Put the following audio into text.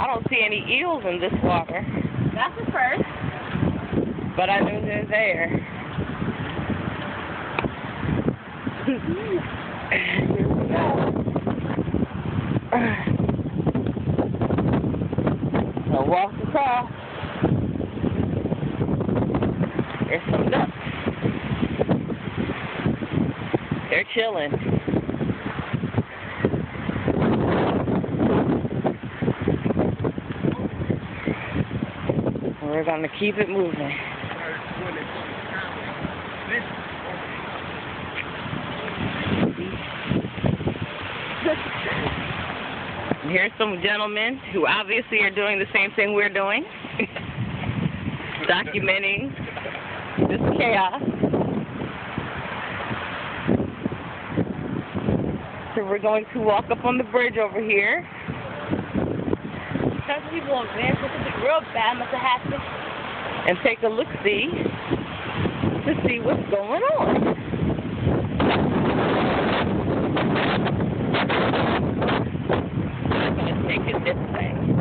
I don't see any eels in this water. That's the first. But I knew they're there. Here we go. So walk across. There's some ducks. They're chilling. We're gonna keep it moving. And here's some gentlemen who obviously are doing the same thing we're doing. Documenting this chaos. So we're going to walk up on the bridge over here. Some people over there, something real bad must have happened. And take a look-see to see what's going on. I'm going to take it this way.